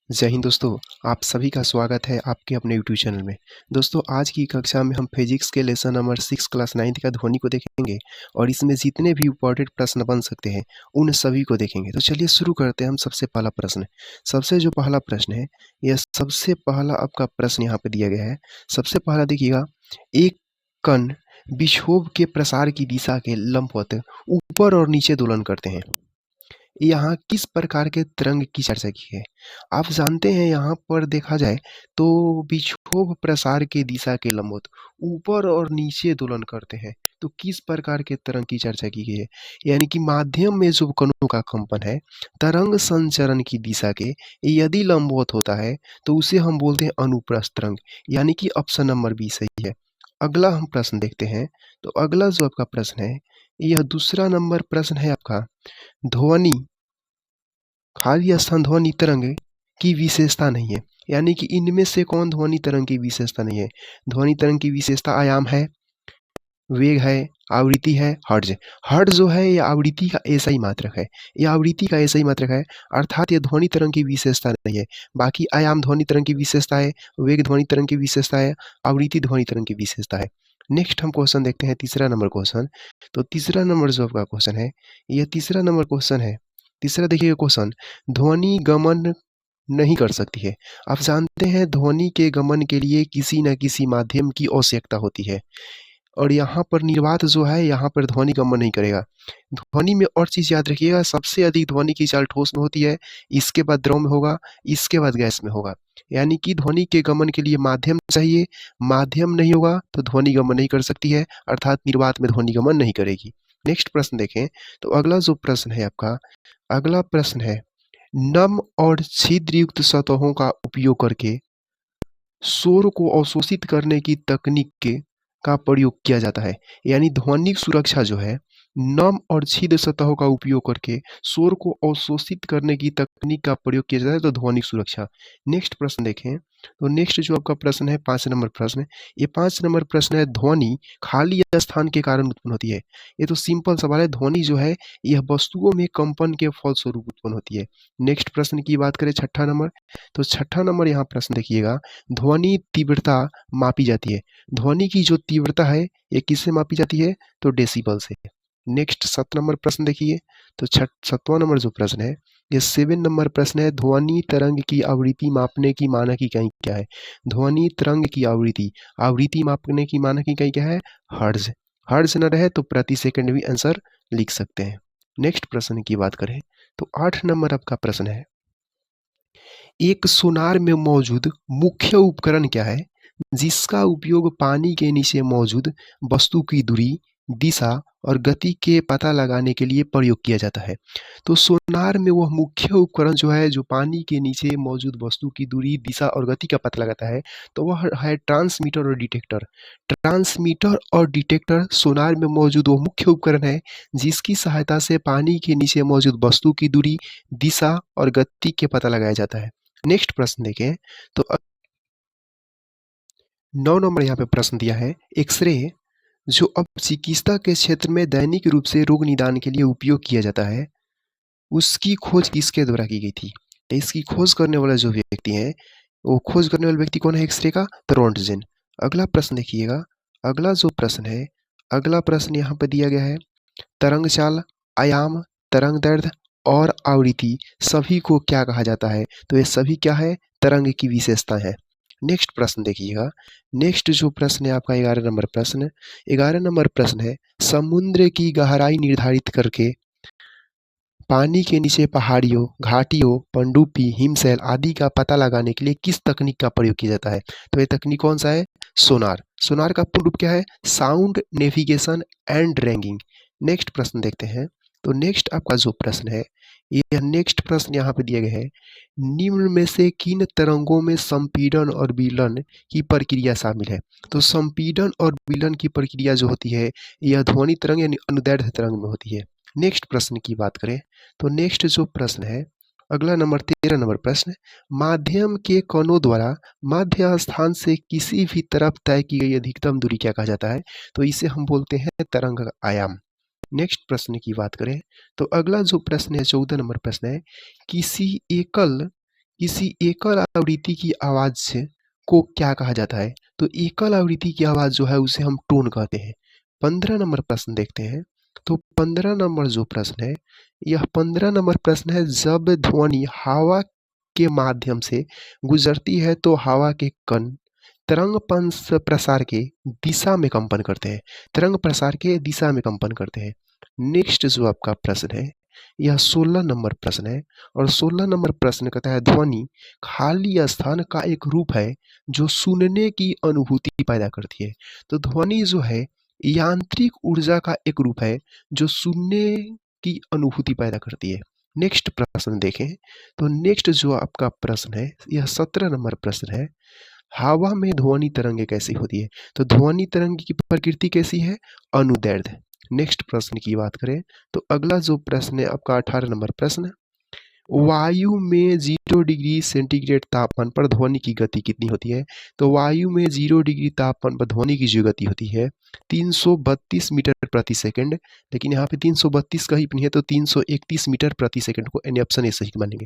जय हिंद दोस्तों, आप सभी का स्वागत है आपके अपने यूट्यूब चैनल में। दोस्तों आज की कक्षा में हम फिजिक्स के लेसन नंबर 6 क्लास 9th का ध्वनि को देखेंगे और इसमें जितने भी इम्पोर्टेंट प्रश्न बन सकते हैं उन सभी को देखेंगे। तो चलिए शुरू करते हैं हम सबसे पहला प्रश्न। सबसे जो पहला प्रश्न है, यह सबसे पहला आपका प्रश्न यहाँ पे दिया गया है। सबसे पहला देखिएगा, एक कण विक्षोभ के प्रसार की दिशा के लंबवत ऊपर और नीचे दोलन करते हैं। यहाँ किस प्रकार के तरंग की चर्चा की है? आप जानते हैं यहाँ पर देखा जाए तो विक्षोभ प्रसार की दिशा के लंबवत ऊपर और नीचे दोलन करते हैं। तो किस प्रकार के तरंग की चर्चा की गई है? यानी कि माध्यम में जो कणों का कंपन है, तरंग संचरण की दिशा के यदि लंबवत होता है तो उसे हम बोलते हैं अनुप्रस्थ तरंग। यानी कि ऑप्शन नंबर बी सही है। अगला हम प्रश्न देखते हैं। तो अगला जो आपका प्रश्न है, यह दूसरा नंबर प्रश्न है आपका। ध्वनि खाली स्थान ध्वनि तरंग की विशेषता नहीं है। यानी कि इनमें से कौन ध्वनि तरंग की विशेषता नहीं है? ध्वनि तरंग की विशेषता आयाम है, वेग है, आवृत्ति है, हर्ट्ज। हर्ट्ज जो है ये आवृत्ति का ऐसा ही मात्रक है, यह आवृत्ति का ऐसा ही मात्रक है, अर्थात ये ध्वनि तरंग की विशेषता नहीं है। बाकी आयाम ध्वनि तरंग की विशेषता है, वेग ध्वनि तरंग की विशेषता है, आवृत्ति ध्वनि तरंग की विशेषता है। नेक्स्ट हम क्वेश्चन देखते हैं, तीसरा नंबर क्वेश्चन। तो तीसरा नंबर जो आपका क्वेश्चन है, यह तीसरा नंबर क्वेश्चन है। तीसरा देखिए क्वेश्चन, ध्वनि गमन नहीं कर सकती है। आप जानते हैं ध्वनि के गमन के लिए किसी न किसी माध्यम की आवश्यकता होती है और यहाँ पर निर्वात जो है यहाँ पर ध्वनि गमन नहीं करेगा। ध्वनि में और चीज़ याद रखिएगा, सबसे अधिक ध्वनि की चाल ठोस में होती है, इसके बाद द्रव में होगा, इसके बाद गैस में होगा। यानी कि ध्वनि के गमन के लिए माध्यम चाहिए, माध्यम नहीं होगा तो ध्वनि गमन नहीं कर सकती है, अर्थात निर्वात में ध्वनि गमन नहीं करेगी। नेक्स्ट प्रश्न देखें। तो अगला जो प्रश्न है आपका, अगला प्रश्न है, नम और छिद्रयुक्त सतहों का उपयोग करके शोर को अवशोषित करने की तकनीक का प्रयोग किया जाता है। यानी ध्वनिक सुरक्षा जो है, नम और छिद्र सतहों का उपयोग करके शोर को अवशोषित करने की तकनीक का प्रयोग किया जाता है, तो ध्वनिक सुरक्षा। नेक्स्ट प्रश्न देखें। तो नेक्स्ट जो आपका प्रश्न है 5 नंबर प्रश्न, ये 5 नंबर प्रश्न है, ध्वनि खाली स्थान के कारण उत्पन्न होती है। ये तो सिंपल सवाल है, ध्वनि जो है यह वस्तुओं में कंपन के फलस्वरूप उत्पन्न होती है। नेक्स्ट प्रश्न की बात करें, छठा नंबर। तो छठा नंबर यहाँ प्रश्न देखिएगा, ध्वनि तीव्रता मापी जाती है। ध्वनि की जो तीव्रता है ये किससे मापी जाती है? तो डेसिबल से। नेक्स्ट 7 नंबर प्रश्न देखिए। तो 7वां नंबर जो प्रश्न है, ये 7 नंबर प्रश्न है, ध्वनि तरंग की आवृत्ति मापने की मानक इकाई क्या है? ध्वनि तरंग की आवृत्ति आवृत्ति मापने की मानक इकाई क्या है? हर्ट्ज। हर्ट्ज न रहे तो प्रति सेकंड भी आंसर लिख सकते हैं। नेक्स्ट प्रश्न की बात करें तो 8 नंबर आपका प्रश्न है, एक सोनार में मौजूद मुख्य उपकरण क्या है जिसका उपयोग पानी के नीचे मौजूद वस्तु की दूरी, दिशा और गति के पता लगाने के लिए प्रयोग किया जाता है? तो सोनार में वह मुख्य उपकरण जो है जो पानी के नीचे मौजूद वस्तु की दूरी, दिशा और गति का पता लगाता है, तो वह है ट्रांसमीटर और डिटेक्टर। ट्रांसमीटर और डिटेक्टर सोनार में मौजूद वो मुख्य उपकरण है जिसकी सहायता से पानी के नीचे मौजूद वस्तु की दूरी, दिशा और गति के पता लगाया जाता है। नेक्स्ट प्रश्न देखें। तो 9 नंबर यहाँ पे प्रश्न दिया है, एक्सरे जो अब चिकित्सा के क्षेत्र में दैनिक रूप से रोग निदान के लिए उपयोग किया जाता है, उसकी खोज किसके द्वारा की गई थी? इसकी खोज करने वाला जो व्यक्ति है, वो खोज करने वाला व्यक्ति कौन है एक्सरे का? तो रोंटगेन। अगला प्रश्न देखिएगा। अगला जो प्रश्न है, अगला प्रश्न यहाँ पे दिया गया है, तरंग चाल, आयाम, तरंग दैर्ध्य और आवृत्ति सभी को क्या कहा जाता है? तो ये सभी क्या है? तरंग की विशेषता है। नेक्स्ट प्रश्न देखिएगा। नेक्स्ट जो प्रश्न है आपका 11 नंबर प्रश्न। 11 नंबर प्रश्न है, समुद्र की गहराई निर्धारित करके पानी के नीचे पहाड़ियों, घाटियों, पनडुब्बी, हिमशैल आदि का पता लगाने के लिए किस तकनीक का प्रयोग किया जाता है? तो ये तकनीक कौन सा है? सोनार। सोनार का पूर्ण रूप क्या है? Sound navigation and ragging. Next प्रश्न देखते हैं। तो नेक्स्ट आपका जो प्रश्न है, ये नेक्स्ट प्रश्न यहाँ पे दिए गए हैं, निम्न में से किन तरंगों में संपीड़न और विलन की प्रक्रिया शामिल है? तो संपीड़न और विलन की प्रक्रिया जो होती है यह ध्वनि तरंग यानी अनुदैर्ध्य तरंग में होती है। नेक्स्ट प्रश्न की बात करें तो नेक्स्ट जो प्रश्न है, अगला नंबर 13 नंबर प्रश्न, माध्यम के कणों द्वारा मध्य स्थान से किसी भी तरफ तय की गई अधिकतम दूरी क्या कहा जाता है? तो इसे हम बोलते हैं तरंग आयाम। नेक्स्ट प्रश्न की बात करें तो अगला जो प्रश्न है 14 नंबर प्रश्न है, किसी एकल किसी एकल आवृत्ति की आवाज़ से को क्या कहा जाता है? तो एकल आवृत्ति की आवाज़ जो है उसे हम टोन कहते हैं। 15 नंबर प्रश्न देखते हैं। तो 15 नंबर जो प्रश्न है, यह 15 नंबर प्रश्न है, जब ध्वनि हवा के माध्यम से गुजरती है तो हवा के कण तरंग पंस प्रसार के दिशा में कंपन करते हैं। तरंग प्रसार के दिशा में कंपन करते हैं। नेक्स्ट जो आपका प्रश्न है, यह 16 नंबर प्रश्न है और 16 नंबर प्रश्न कहता है ध्वनि खाली स्थान का एक रूप है जो सुनने की अनुभूति पैदा करती है। तो ध्वनि जो है यांत्रिक ऊर्जा का एक रूप है जो सुनने की अनुभूति पैदा करती है। नेक्स्ट प्रश्न देखें। तो नेक्स्ट जो आपका प्रश्न है, यह 17 नंबर प्रश्न है, हवा में ध्वनि तरंगे कैसी होती है? तो ध्वनि तरंग की प्रकृति कैसी है? अनुदैर्ध्य। नेक्स्ट प्रश्न की बात करें तो अगला जो प्रश्न है आपका 18 नंबर प्रश्न, वायु में 0 डिग्री सेंटीग्रेड तापमान पर ध्वनि की गति कितनी होती है? तो वायु में 0 डिग्री तापमान पर ध्वनि की जो गति होती है 332 मीटर प्रति सेकंड, लेकिन यहाँ पे 332 कहीं पे नहीं है, तो 331 मीटर प्रति सेकंड को यानी ऑप्शन ए सही मानेंगे।